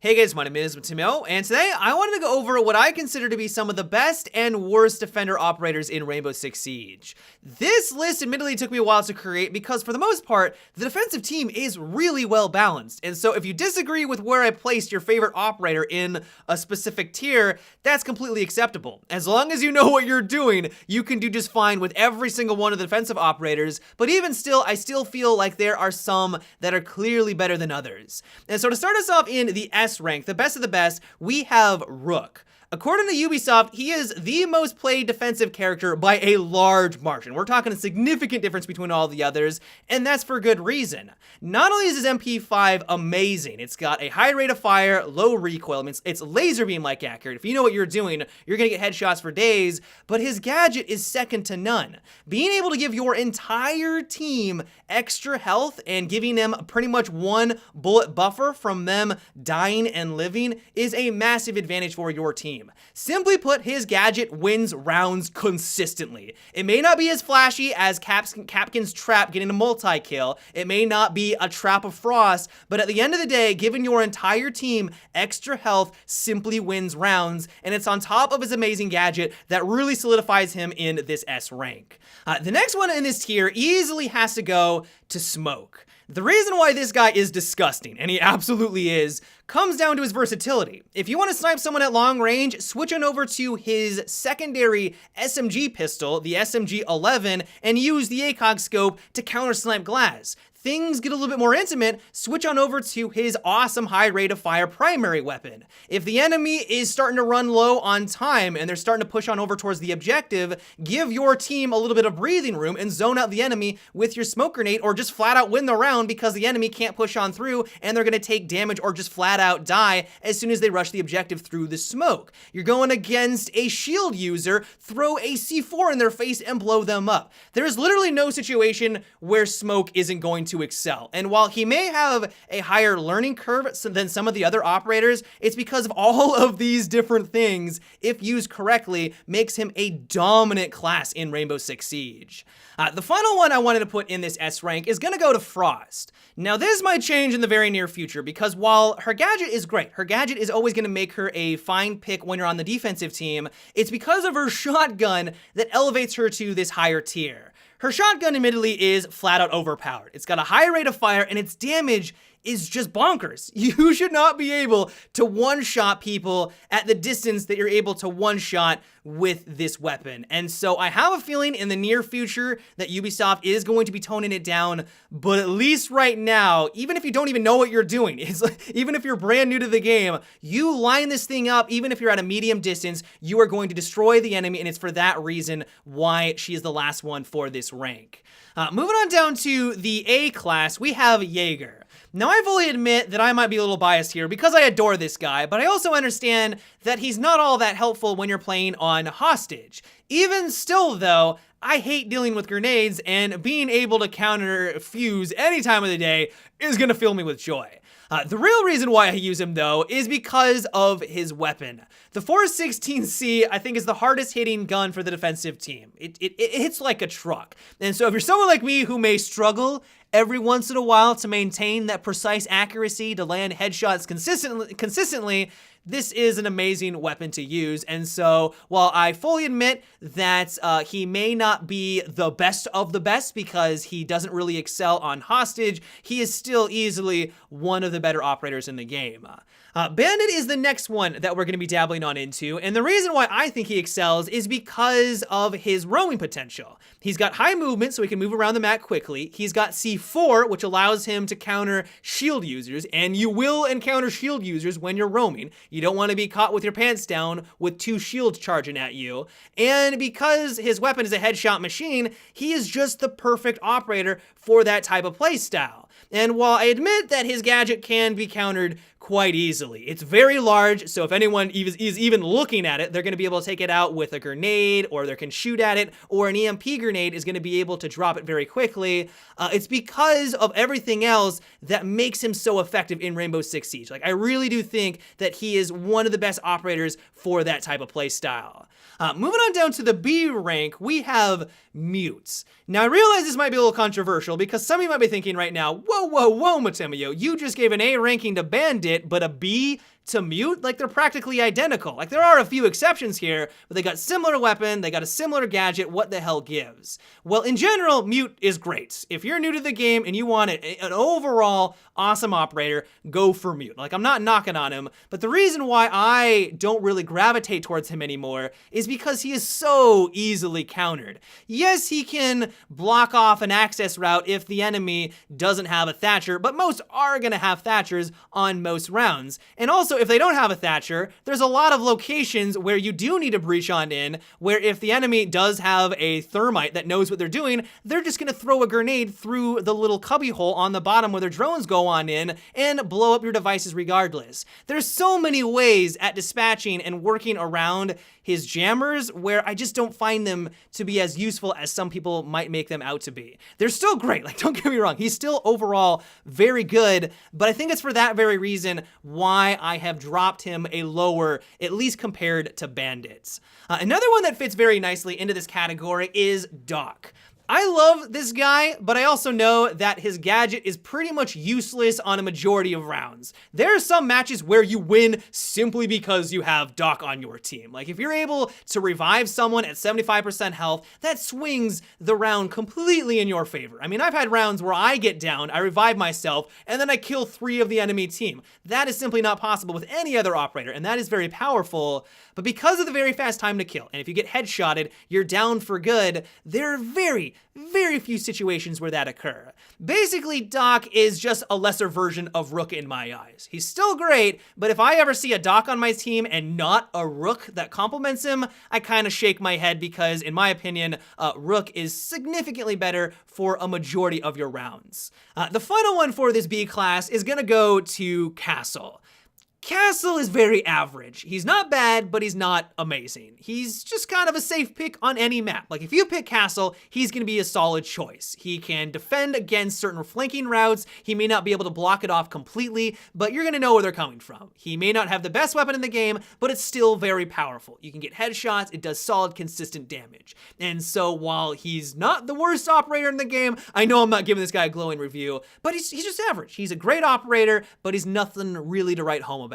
Hey guys, my name is Matimo, and today I wanted to go over what I consider to be some of the best and worst defender operators in Rainbow Six Siege. This list admittedly took me a while to create because for the most part, the defensive team is really well balanced, and so if you disagree with where I placed your favorite operator in a specific tier, that's completely acceptable. As long as you know what you're doing, you can do just fine with every single one of the defensive operators, but even still, I still feel like there are some that are clearly better than others. And so to start us off in the S rank, the best of the best, we have Rook. According to Ubisoft, he is the most played defensive character by a large margin. We're talking a significant difference between all the others, and that's for good reason. Not only is his MP5 amazing, it's got a high rate of fire, low recoil, I mean, it's laser beam-like accurate. If you know what you're doing, you're gonna get headshots for days, but his gadget is second to none. Being able to give your entire team extra health and giving them pretty much one bullet buffer from them dying and living is a massive advantage for your team. Simply put, his gadget wins rounds consistently. It may not be as flashy as Kapkan's trap getting a multi-kill. It may not be a trap of frost, but at the end of the day, giving your entire team extra health simply wins rounds, and it's on top of his amazing gadget that really solidifies him in this S rank. The next one in this tier easily has to go to Smoke. The reason why this guy is disgusting, and he absolutely is, comes down to his versatility. If you want to snipe someone at long range, switch on over to his secondary SMG pistol, the SMG-11, and use the ACOG scope to counter snipe glass. Things get a little bit more intimate, switch on over to his awesome high rate of fire primary weapon. If the enemy is starting to run low on time and they're starting to push on over towards the objective, give your team a little bit of breathing room and zone out the enemy with your smoke grenade, or just flat out win the round because the enemy can't push on through and they're gonna take damage or just flat out die as soon as they rush the objective through the smoke. You're going against a shield user, throw a C4 in their face and blow them up. There is literally no situation where Smoke isn't going to excel. And while he may have a higher learning curve than some of the other operators, it's because of all of these different things, if used correctly, makes him a dominant class in Rainbow Six Siege. The final one I wanted to put in this S rank is gonna go to Frost. Now this might change in the very near future because while her gadget is great, her gadget is always gonna make her a fine pick when you're on the defensive team, it's because of her shotgun that elevates her to this higher tier. Her shotgun admittedly is flat out overpowered. It's got a high rate of fire and its damage is just bonkers. You should not be able to one-shot people at the distance that you're able to one-shot with this weapon. And so I have a feeling in the near future that Ubisoft is going to be toning it down, but at least right now, even if you don't even know what you're doing, it's like, even if you're brand new to the game, you line this thing up, even if you're at a medium distance, you are going to destroy the enemy, and it's for that reason why she is the last one for this rank. Moving on down to the A class, we have Jaeger. Now, I fully admit that I might be a little biased here because I adore this guy, but I also understand that he's not all that helpful when you're playing on Hostage. Even still, though, I hate dealing with grenades, and being able to counter fuse any time of the day is gonna fill me with joy. The real reason why I use him, though, is because of his weapon. The 416C, I think, is the hardest hitting gun for the defensive team. It hits like a truck. And so if you're someone like me who may struggle every once in a while to maintain that precise accuracy to land headshots consistently, this is an amazing weapon to use. And so while I fully admit that he may not be the best of the best because he doesn't really excel on Hostage, he is still easily one of the better operators in the game. Bandit is the next one that we're going to be dabbling on into, and the reason why I think he excels is because of his roaming potential. He's got high movement, so he can move around the map quickly. He's got C4, which allows him to counter shield users, and you will encounter shield users when you're roaming. You don't want to be caught with your pants down with 2 shields charging at you. And because his weapon is a headshot machine, he is just the perfect operator for that type of playstyle. And while I admit that his gadget can be countered quite easily, it's very large, so if anyone is even looking at it, they're going to be able to take it out with a grenade, or they can shoot at it, or an EMP grenade is going to be able to drop it very quickly. It's because of everything else that makes him so effective in Rainbow Six Siege. Like, I really do think that he is one of the best operators for that type of play style. Moving on down to the B rank, we have Mutes. Now, I realize this might be a little controversial because some of you might be thinking right now, whoa, Matemio, you just gave an A ranking to Bandit Bandit, but a B to Mute, like they're practically identical. Like there are a few exceptions here, but they got similar weapon, they got a similar gadget, what the hell gives? Well, in general, Mute is great. If you're new to the game and you want an overall awesome operator, go for Mute. Like I'm not knocking on him, but the reason why I don't really gravitate towards him anymore is because he is so easily countered. Yes, he can block off an access route if the enemy doesn't have a Thatcher, but most are gonna have Thatchers on most rounds. And also, if they don't have a Thatcher, there's a lot of locations where you do need to breach on in, where if the enemy does have a thermite that knows what they're doing, they're just gonna throw a grenade through the little cubby hole on the bottom where their drones go on in and blow up your devices regardless. There's so many ways at dispatching and working around his jammers where I just don't find them to be as useful as some people might make them out to be. They're still great, like don't get me wrong, he's still overall very good, but I think it's for that very reason why I have dropped him a lower, at least compared to Bandits. Another one that fits very nicely into this category is Doc. I love this guy, but I also know that his gadget is pretty much useless on a majority of rounds. There are some matches where you win simply because you have Doc on your team. Like if you're able to revive someone at 75% health, that swings the round completely in your favor. I mean, I've had rounds where I get down, I revive myself, and then I kill 3 of the enemy team. That is simply not possible with any other operator, and that is very powerful. But because of the very fast time to kill, and if you get headshotted, you're down for good, there are very few situations where that occur. Basically, Doc is just a lesser version of Rook in my eyes. He's still great, but if I ever see a Doc on my team and not a Rook that complements him, I kind of shake my head because, in my opinion, Rook is significantly better for a majority of your rounds. The final one for this B class is gonna go to Castle. Castle is very average. He's not bad, but he's not amazing. He's just kind of a safe pick on any map. Like if you pick Castle, he's gonna be a solid choice. He can defend against certain flanking routes. He may not be able to block it off completely, but you're gonna know where they're coming from. He may not have the best weapon in the game, but it's still very powerful. You can get headshots, it does solid, consistent damage. And so while he's not the worst operator in the game, I know I'm not giving this guy a glowing review, but he's just average. He's a great operator, but he's nothing really to write home about.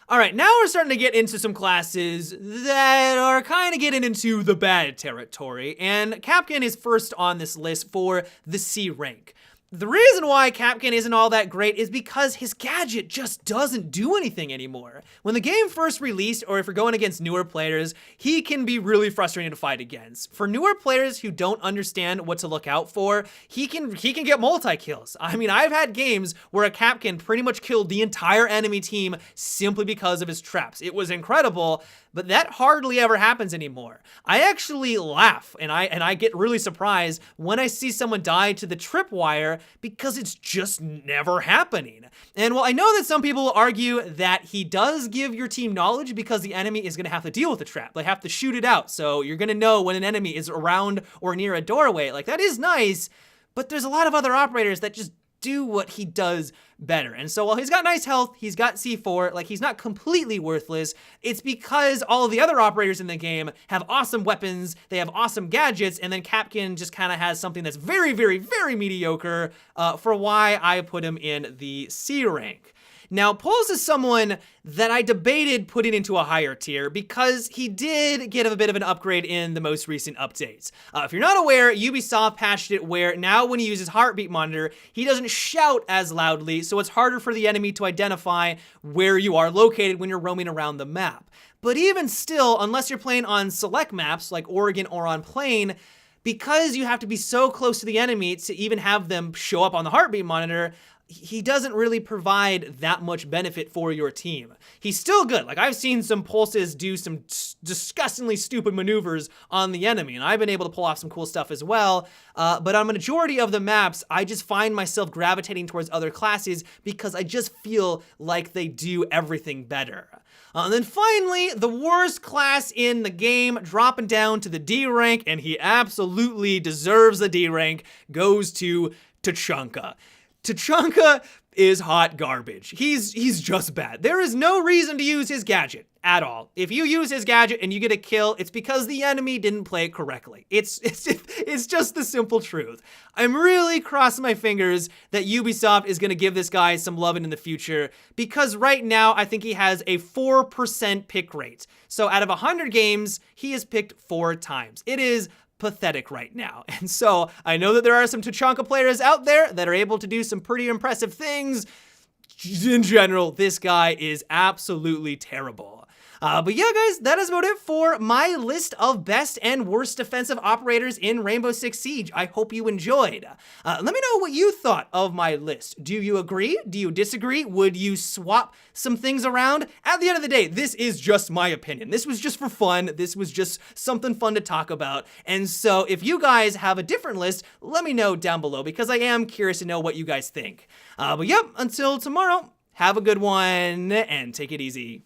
All right, now we're starting to get into some classes that are kind of getting into the bad territory, and Kapkan is first on this list for the C rank. The reason why Kapkan isn't all that great is because his gadget just doesn't do anything anymore. When the game first released, or if you're going against newer players, he can be really frustrating to fight against. For newer players who don't understand what to look out for, he can get multi-kills. I mean, I've had games where a Kapkan pretty much killed the entire enemy team simply because of his traps. It was incredible, but that hardly ever happens anymore. I actually laugh and I get really surprised when I see someone die to the tripwire because it's just never happening. And while I know that some people argue that he does give your team knowledge because the enemy is gonna have to deal with the trap. They have to shoot it out, so you're gonna know when an enemy is around or near a doorway. Like that is nice, but there's a lot of other operators that just do what he does better. And so while he's got nice health, he's got C4, like he's not completely worthless, it's because all of the other operators in the game have awesome weapons, they have awesome gadgets, and then Kapkan just kind of has something that's very mediocre for why I put him in the C rank. Now, Pulse is someone that I debated putting into a higher tier because he did get a bit of an upgrade in the most recent updates. If you're not aware, Ubisoft patched it where now when he uses heartbeat monitor, he doesn't shout as loudly, so it's harder for the enemy to identify where you are located when you're roaming around the map. But even still, unless you're playing on select maps like Oregon or on Plane, because you have to be so close to the enemy to even have them show up on the heartbeat monitor, he doesn't really provide that much benefit for your team. He's still good. Like I've seen some Pulses do some disgustingly stupid maneuvers on the enemy, and I've been able to pull off some cool stuff as well. But on a majority of the maps, I just find myself gravitating towards other classes because I just feel like they do everything better. And then finally, the worst class in the game, dropping down to the D rank, and he absolutely deserves the D rank, goes to Tachanka. Tachanka is hot garbage. He's just bad. There is no reason to use his gadget at all. If you use his gadget and you get a kill, it's because the enemy didn't play it correctly. It's just the simple truth. I'm really crossing my fingers that Ubisoft is gonna give this guy some loving in the future, because right now I think he has a 4% pick rate. So out of 100 games, he is picked 4 times. It is pathetic right now. And so I know that there are some Tachanka players out there that are able to do some pretty impressive things. In general, this guy is absolutely terrible. But yeah, guys, that is about it for my list of best and worst defensive operators in Rainbow Six Siege. I hope you enjoyed. Let me know what you thought of my list. Do you agree? Do you disagree? Would you swap some things around? At the end of the day, this is just my opinion. This was just for fun. This was just something fun to talk about. And so if you guys have a different list, let me know down below, because I am curious to know what you guys think. But yep, until tomorrow, have a good one and take it easy.